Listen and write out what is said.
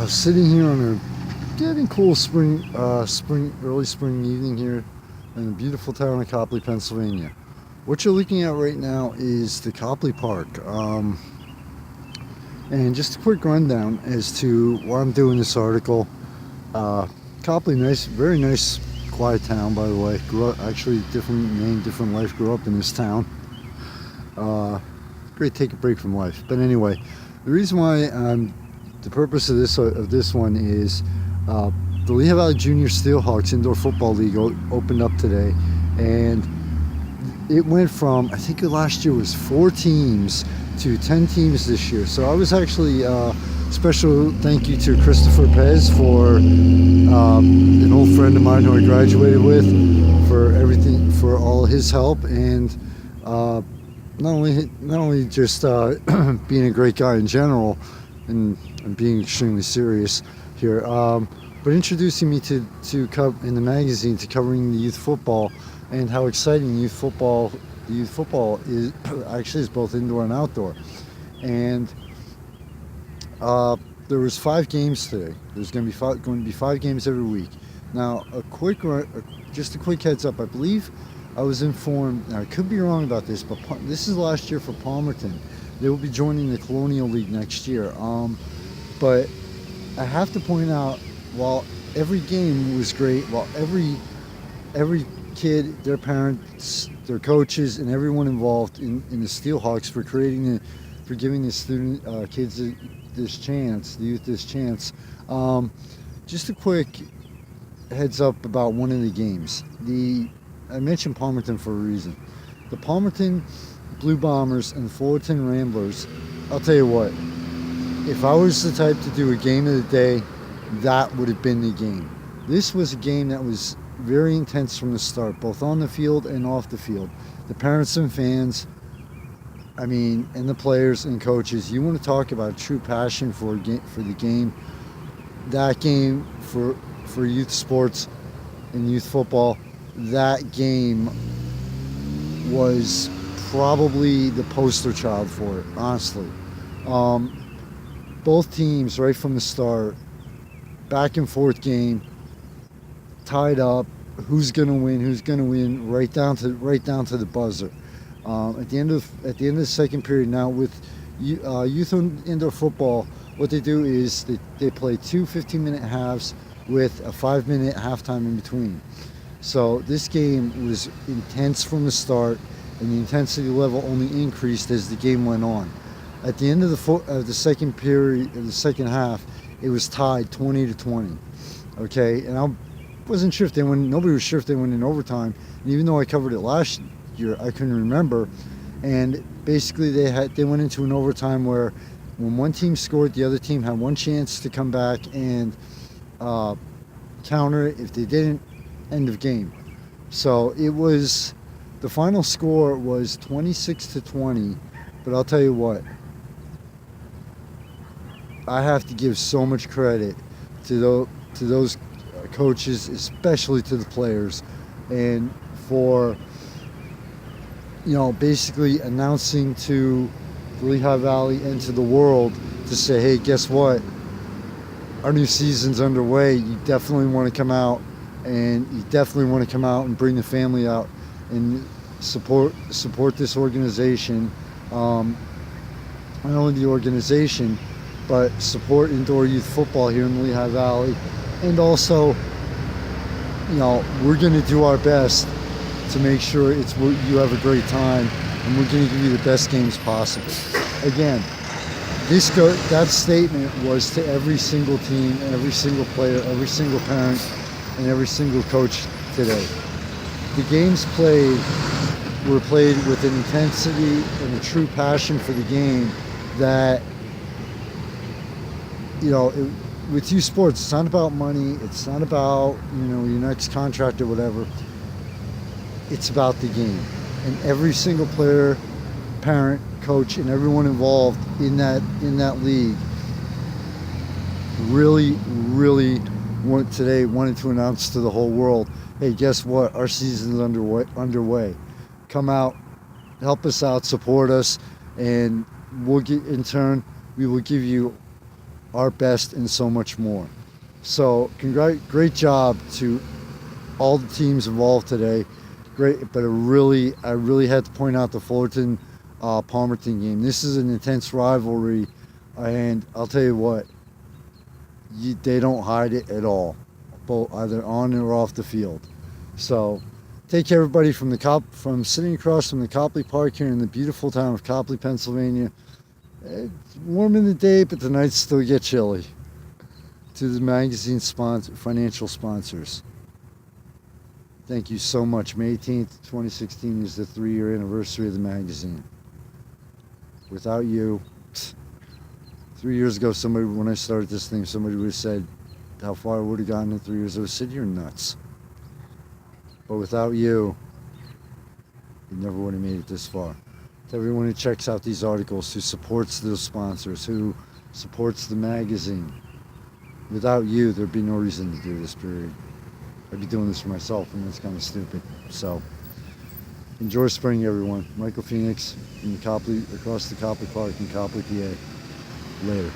Sitting here on a getting cool early spring evening here in the beautiful town of Copley, Pennsylvania. What you're looking at right now is the Copley Park. And just a quick rundown as to why I'm doing this article. Copley, nice, very nice, quiet town, by the way. Grew up, actually, different name, different life. Grew up in this town. Great, take a break from life. But anyway, the reason why the purpose of this one is the Lehigh Valley Junior Steelhawks Indoor Football League opened up today, and it went from, I think last year was 4 teams to 10 teams this year. So I was actually special thank you to Christopher Pez, for an old friend of mine who I graduated with, for everything, for all his help, and not only just being a great guy in general and being extremely serious here, but introducing me to in the magazine to covering the youth football, and how exciting youth football is. Actually, is both indoor and outdoor. And there was 5 games today. There's going to be 5 games every week. Now, just a quick heads up. I believe I was informed. Now, I could be wrong about this, but this is last year for Palmerton. They will be joining the Colonial League next year. But I have to point out, while every game was great, while every kid, their parents, their coaches, and everyone involved in the Steelhawks for giving the kids this chance, the youth this chance. Just a quick heads up about one of the games. I mentioned Palmerton for a reason. The Palmerton Blue Bombers and the Fullerton Ramblers. I'll tell you what. If I was the type to do a game of the day, that would have been the game. This was a game that was very intense from the start, both on the field and off the field. The parents and fans, and the players and coaches. You want to talk about true passion for the game. That game for youth sports and youth football, that game was probably the poster child for it, honestly. Both teams, right from the start, back and forth game, tied up, who's gonna win, right down to the buzzer. At the end of the second period, now with youth indoor football, what they do is they play 2 15-minute halves with a 5-minute halftime in between. So this game was intense from the start, and the intensity level only increased as the game went on. At the end of the second period, of the second half, it was tied 20-20. Okay, and I wasn't sure if they went. Nobody was sure if they went in overtime. And even though I covered it last year, I couldn't remember. And basically, they went into an overtime where, when one team scored, the other team had one chance to come back and counter it. If they didn't, end of game. So the final score was 26-20. But I'll tell you what, I have to give so much credit to those coaches, especially to the players, and for basically announcing to the Lehigh Valley and to the world to say, hey, guess what? Our new season's underway. You definitely want to come out, and bring the family out and support this organization. Not only the organization, but support indoor youth football here in the Lehigh Valley. And also, we're going to do our best to make sure you have a great time, and we're going to give you the best games possible. Again, that statement was to every single team, every single player, every single parent, and every single coach today. The games were played with an intensity and a true passion for the game that, with youth sports, it's not about money, it's not about, your next contract or whatever. It's about the game. And every single player, parent, coach, and everyone involved in that league really wanted to announce to the whole world, hey, guess what? Our season's underway. Come out, help us out, support us, and we will give you our best, and so much more. So, great job to all the teams involved today. Great, but I really had to point out the Fullerton Palmerton game. This is an intense rivalry, and I'll tell you what, they don't hide it at all, both either on or off the field. So, take care, everybody, from sitting across from the Copley Park here in the beautiful town of Copley, Pennsylvania. It's warm in the day, but the nights still get chilly. To the magazine financial sponsors, thank you so much. May 18th, 2016 is the 3-year anniversary of the magazine. Without you, 3 years ago, when I started this thing, somebody would have said how far I would have gotten in 3 years. I would have said, you're nuts. But without you, you never would have made it this far. To everyone who checks out these articles, who supports those sponsors, who supports the magazine, without you, there'd be no reason to do this, period. I'd be doing this for myself, and that's kind of stupid. So, enjoy spring, everyone. Michael Phoenix from across the Copley Park in Copley, PA. Later.